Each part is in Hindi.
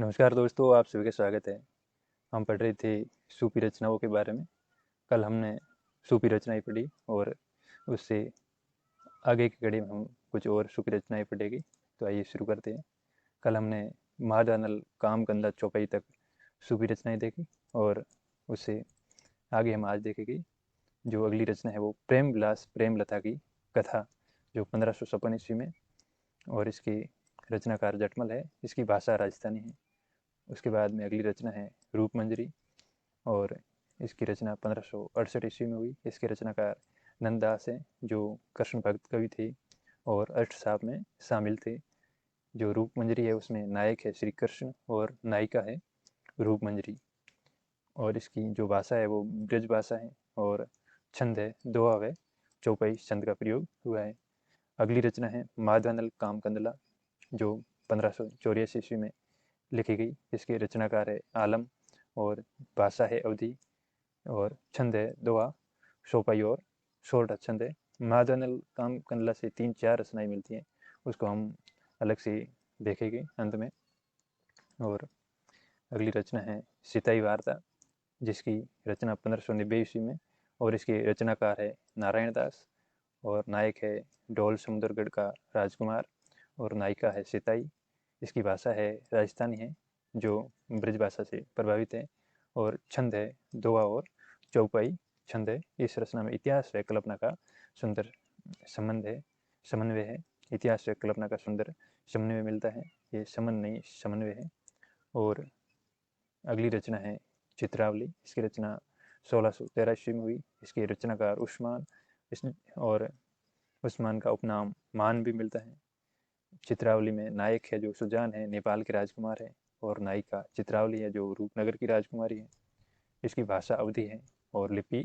नमस्कार दोस्तों, आप सभी का स्वागत है। हम पढ़ रहे थे सूफी रचनाओं के बारे में। कल हमने सूफी रचनाएं पढ़ी और उससे आगे की कड़ी में हम कुछ और सूफी रचनाएं पढ़ेंगे। तो आइए शुरू करते हैं। कल हमने महादानल काम कंदा चौपाई तक सूफी रचनाएं देखी और उससे आगे हम आज देखेंगे जो अगली रचना है वो प्रेम विलास प्रेमलता की कथा, जो 1556 ईस्वी में, और इसकी रचनाकार जटमल है, इसकी भाषा राजस्थानी है। उसके बाद में अगली रचना है रूप मंजरी और इसकी रचना 1568 ईस्वी में हुई। इसके रचनाकार नंददास हैं जो कृष्ण भक्त कवि थे और अष्ट साप में शामिल थे। जो रूप मंजरी है उसमें नायक है श्री कृष्ण और नायिका है रूप मंजरी, और इसकी जो भाषा है वो ब्रज भाषा है और छंद है दोहा है, चौपाई छंद का प्रयोग हुआ है। अगली रचना है माधवानल काम कंदला जो 1584 ईस्वी में लिखी गई। इसके रचनाकार है आलम और भाषा है अवधी और छंद है दोहा, चौपाई और शोरठा छंद है। महादानल काम कंदला से 3-4 रचनाएं मिलती हैं, उसको हम अलग से देखेंगे अंत में। और अगली रचना है सिताई वार्ता जिसकी रचना 1590 ईस्वी में, और इसके रचनाकार है नारायण दास और नायक है डोल समुद्रगढ़ का राजकुमार और नायिका है सिताई। इसकी भाषा है राजस्थानी है जो ब्रज भाषा से प्रभावित है और छंद है दोहा और चौपाई छंद है। इस रचना में इतिहास व कल्पना का सुंदर समन्वय है। इतिहास व कल्पना का सुंदर समन्वय मिलता है, ये समन्वय नहीं समन्वय है। और अगली रचना है चित्रावली। इसकी रचना 1613 ईस्वी में हुई। इसके रचनाकार उस्मान और उस्मान का उपनाम मान भी मिलता है। चित्रावली में नायक है जो सुजान है, नेपाल के राजकुमार है, और नायिका चित्रावली है जो रूपनगर की राजकुमारी है। इसकी भाषा अवधी है और लिपि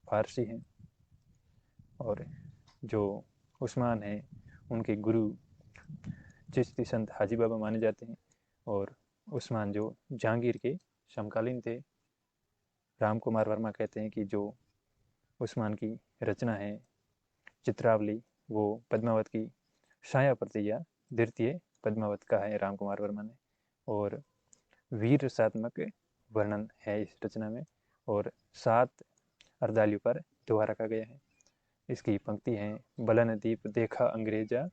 फारसी है। और जो उस्मान है उनके गुरु चिश्ती संत हाजी बाबा माने जाते हैं, और उस्मान जो जहांगीर के समकालीन थे। राम कुमार वर्मा कहते हैं कि जो उस्मान की रचना है चित्रावली वो पद्मावत की छाया प्रति या द्वितीय पद्मावत का है राम कुमार वर्मा ने। और वीर रसात्मक वर्णन है इस रचना में और 7 अर्दालियों पर दोहा रखा गया है। इसकी पंक्ति है बलन दीप देखा अंग्रेजा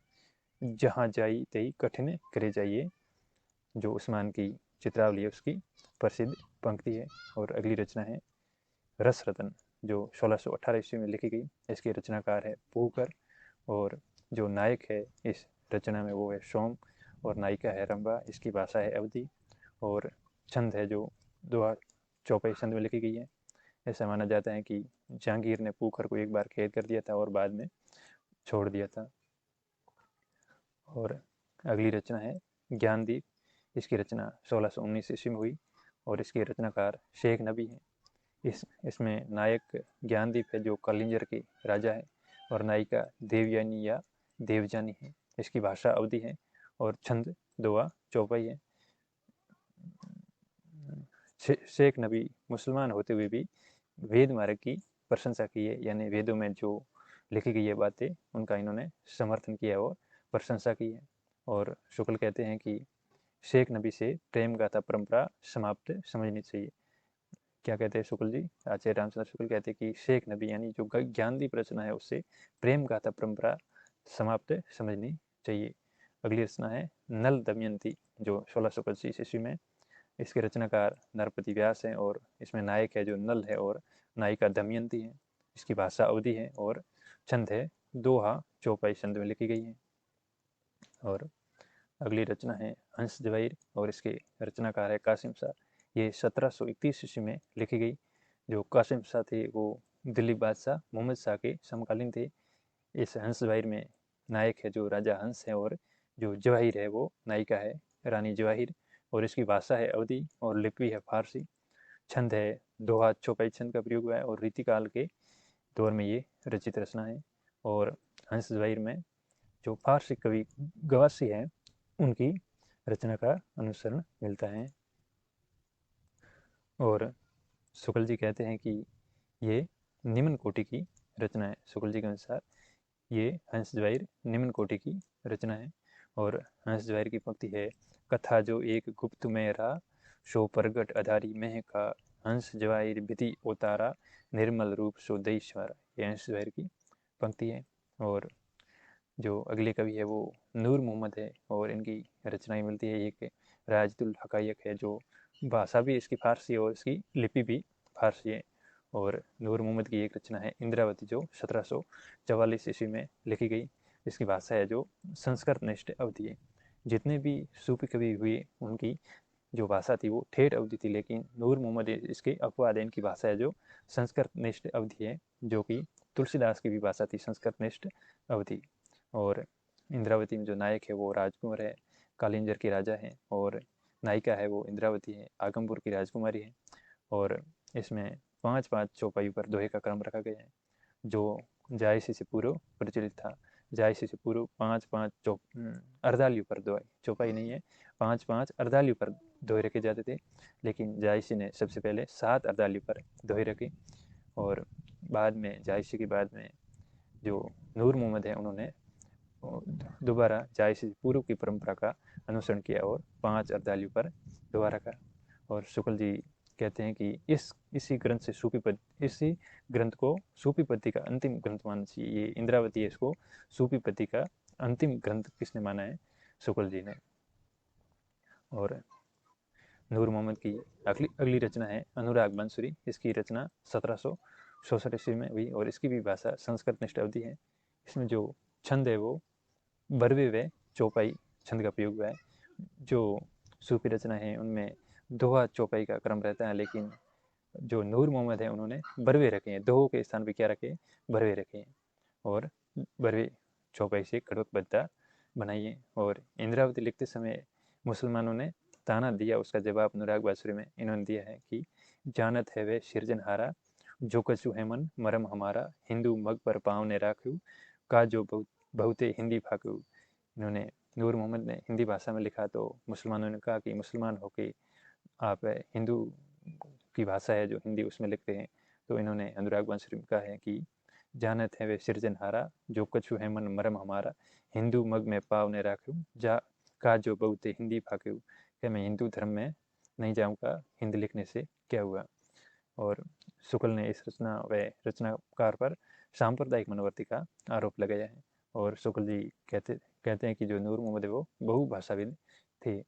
जहाँ जाई तई कठिन करे जाइए। जो उस्मान की चित्रावली है उसकी प्रसिद्ध पंक्ति है। और अगली रचना है रस रतन जो 1618 ईस्वी में लिखी गई। इसके रचनाकार है पूकर और जो नायक है इस रचना में वो है सोम और नायिका है रंबा। इसकी भाषा है अवधी और छंद है जो दोहा चौपाई छंद में लिखी गई है। ऐसा माना जाता है कि जहांगीर ने पूकर को एक बार कैद कर दिया था और बाद में छोड़ दिया था। और अगली रचना है ज्ञानदीप। इसकी रचना 1619 ईस्वी में हुई और इसके रचनाकार शेख नबी हैं। इसमें नायक ज्ञानदीप है जो कलिंजर के राजा है और नायिका देवयानी या देवजानी है। इसकी भाषा अवधी है और छंद दोहा चौपाई है। शेख नबी मुसलमान होते हुए भी वेद मार्ग की प्रशंसा की है, यानी वेदों में जो लिखी गई है बातें उनका इन्होंने समर्थन किया और प्रशंसा की है। और शुक्ल कहते हैं कि शेख नबी से प्रेम गाथा परंपरा समाप्त समझनी चाहिए। क्या कहते हैं शुक्ल जी? आचार्य रामचंद्र शुक्ल कहते हैं कि शेख नबी यानी जो ज्ञानदीप रचना है उससे प्रेम गाथा परंपरा समाप्त समझनी चाहिए। अगली रचना है नल दमयंती जो 1625 ईस्वी में। इसके रचनाकार नरपति व्यास हैं और इसमें नायक है जो नल है और नायिका दमयंती है। इसकी भाषा अवधी है और छंद है दोहा चौपाई छंद में लिखी गई है। और अगली रचना है हंस जवाहिर और इसके रचनाकार है कासिम शाह। ये 1731 ईस्वी में लिखी गई। जो कासिम शाह थे वो दिल्ली बादशाह मोहम्मद शाह के समकालीन थे। इस हंस जवाहिर में नायक है जो राजा हंस है और जो जवाहिर है वो नायिका है रानी जवाहिर। और इसकी भाषा है अवधी और लिपि है फारसी। छंद है दोहा चौपाई छंद का प्रयोग हुआ है और रीतिकाल के दौर में ये रचित रचना है। और हंस जवाहिर में जो फारसी कवि गवासी है उनकी रचना का अनुसरण मिलता है। और शुक्ल जी कहते हैं कि ये निम्न कोटि की रचना है। शुक्ल जी के अनुसार ये हंस जवाहिर निम्न कोटि की रचना है। और हंस जवाहिर की पंक्ति है कथा जो एक गुप्त में रहा, सो प्रगट अधारी मह का, हंस जवाहिर विधि उतारा, निर्मल रूप सो देश्वर। ये हंस जवाहिर की पंक्ति है। और जो अगले कवि है वो नूर मोहम्मद है, और इनकी रचनाएं मिलती है। एक राजदुल हकायक है, जो भाषा भी इसकी फारसी है और इसकी लिपि भी फारसी है। और नूर मोहम्मद की एक रचना है इंद्रावती, जो 1744 ईस्वी में लिखी गई। इसकी भाषा है जो संस्कृत निष्ठ अवधि है। जितने भी सूफी कवि हुए उनकी जो भाषा थी वो ठेठ अवधि थी, लेकिन नूर मोहम्मद इसके अपवाद है। इनकी भाषा है जो संस्कृत निष्ठ अवधि है, जो कि तुलसीदास की भी भाषा थी संस्कृत निष्ठ अवधि। और इंद्रावती में जो नायक है वो राजकुमार है, कालिंजर की राजा है, और नायिका है वो इंद्रावती है, आगमपुर की राजकुमारी है। और इसमें 5-5 चौपाइयों पर दोहे का क्रम रखा गया है, जो जायसी से पूर्व प्रचलित था। जायसी से पूर्व 5-5 अर्धालियों पर दोहे, चौपाई नहीं है, 5-5 अर्धालियों पर दोहे रखे जाते थे। लेकिन जायसी ने सबसे पहले 7 अर्धालियों पर दोहे रखे, और बाद में जायसी के बाद में जो नूर मोहम्मद है उन्होंने दोबारा जायसी से पूर्व की परंपरा का अनुसरण किया और 5 अर्धालियों पर दोबारा रखा। और शुक्ल जी कहते हैं कि इसी ग्रंथ से इसी ग्रंथ को सूफी पद्धति का अंतिम ग्रंथ मानना चाहिए। ये इंद्रावती है, इसको सूफी पद्धति का अंतिम ग्रंथ किसने माना है? शुक्ल जी ने। और नूर मोहम्मद की अगली रचना है अनुराग बांसुरी। इसकी रचना 1764 ईस्वी में हुई, और इसकी भी भाषा संस्कृत निष्ठ अवधि है। इसमें जो छंद है वो बरवे व चौपाई छंद का प्रयोग हुआ है। जो सूफी रचना है उनमें दोहा चौपाई का क्रम रहता है, लेकिन जो नूर मोहम्मद है उन्होंने बरवे रखे हैं, दोहों के स्थान पर क्या रखे? बरवे रखे हैं, और बरवे चौपाई से खड़कबद्धा बनाई है। और इंद्रावती लिखते समय मुसलमानों ने ताना दिया, उसका जवाब अनुराग बांसुरी में इन्होंने दिया है कि जानत है वे सिरजनहारा, जो कछु है मन मरम हमारा, हिंदू मग पर पाँव ने राखू, का जो बहुते हिंदी फाकू। इन्होंने नूर मोहम्मद ने हिंदी भाषा में लिखा, तो मुसलमानों ने कहा कि मुसलमान होके आप हिंदू की भाषा है जो हिंदी उसमें लिखते हैं। तो इन्होंने अनुराग बांसुरी में कहा है कि जानत है वे सिरजनहारा, जो कछु है मन मरम हमारा, हिंदू मग में पाव ने राखू, जा का जो बहुते हिंदी फाकू। क्या मैं हिंदू धर्म में नहीं जाऊँगा, हिंदी लिखने से क्या हुआ? और शुक्ल ने इस रचनाकार पर सांप्रदायिक मनोवर्ती का आरोप लगाया है। और शुक्ल जी कहते हैं कि जो नूर मोहम्मद है वो बहुभाषाविद थे।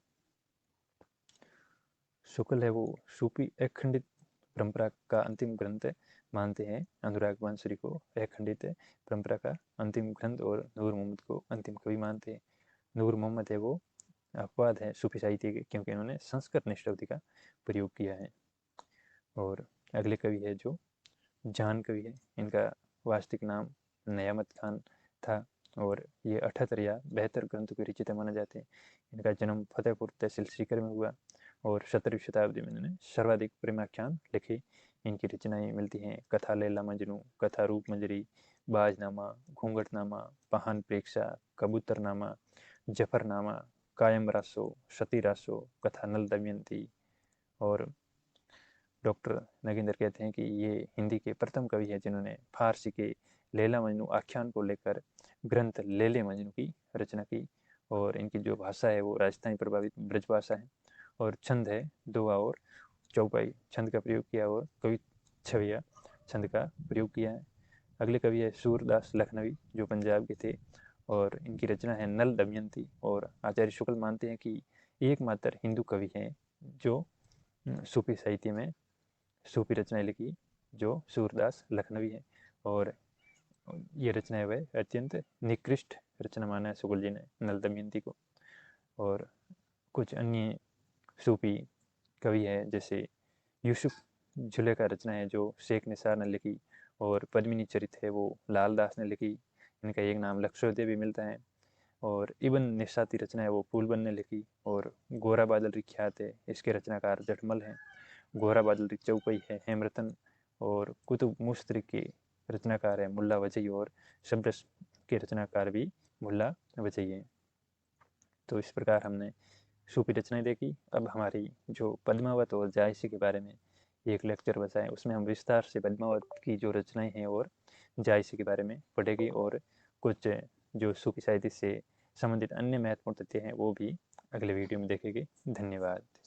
शुक्ल है वो सूफी अखंडित परंपरा का अंतिम ग्रंथ मानते हैं। अनुराग बांसुरी को अखंडित परंपरा का अंतिम ग्रंथ, और नूर मोहम्मद को अंतिम कवि मानते हैं। नूर मोहम्मद है वो अपवाद है सूफी साहित्य के, क्योंकि इन्होंने संस्कृत निष्ठ का प्रयोग किया है। और अगले कवि है जो जान कवि है। इनका वास्तविक नाम नयामत खान था, और ये 78 या 72 ग्रंथों के रचयिता माने जाते हैं। इनका जन्म फतेहपुर तहसील सीकर में हुआ, और 17वीं शताब्दी में इन्होंने सर्वाधिक प्रेमाख्यान लिखे। इनकी रचनाएं मिलती हैं कथा लैला मजनू, कथा रूप मंजरी, बाजनामा, घूंघटनामा, पहान प्रेक्षा, कबूतरनामा, जफरनामा, कायम रासो, सती रासो, कथा नल दमयंती। और डॉक्टर नगेंद्र कहते हैं कि ये हिंदी के प्रथम कवि हैं जिन्होंने फारसी के लैला मजनू आख्यान को लेकर ग्रंथ लैले मजनू की रचना की। और इनकी जो भाषा है वो राजस्थानी प्रभावित ब्रज भाषा है, और छंद है दोहा और चौपाई छंद का प्रयोग किया, और कवि छविया छंद का प्रयोग किया है। अगले कवि है सूरदास लखनवी, जो पंजाब के थे, और इनकी रचना है नल दमयंती। और आचार्य शुक्ल मानते हैं कि एकमात्र हिंदू कवि हैं जो सूफी साहित्य में सूफी रचनाएं लिखी, जो सूरदास लखनवी है। और ये रचनाएं वह अत्यंत निकृष्ट रचना माना है शुक्ल जी ने नल दमयंती को। और कुछ अन्य सूफी कवि है जैसे यूसुफ जुलेखा रचना है जो शेख निसार ने लिखी, और पद्मिनी चरित है वो लाल दास ने लिखी। इनका एक नाम लक्षोदय भी मिलता है। और इबन निशाती रचना है वो फूलबन ने लिखी। और गोरा बादल विख्यात है, इसके रचनाकार जटमल हैं। गोरा बादल चौपाई है हेमरतन, और कुतुब मुश्तरिक के रचनाकार है मुल्ला वजई, और शब्द के रचनाकार भी मुल्ला वजई है। तो इस प्रकार हमने सूफी रचनाएं देखी। अब हमारी जो पद्मावत और जायसी के बारे में एक लेक्चर बचा है, उसमें हम विस्तार से पद्मावत की जो रचनाएं हैं और जायसी के बारे में पढ़ेंगे, और कुछ जो सूफी साहित्य से संबंधित अन्य महत्वपूर्ण तथ्य हैं वो भी अगले वीडियो में देखेंगे। धन्यवाद।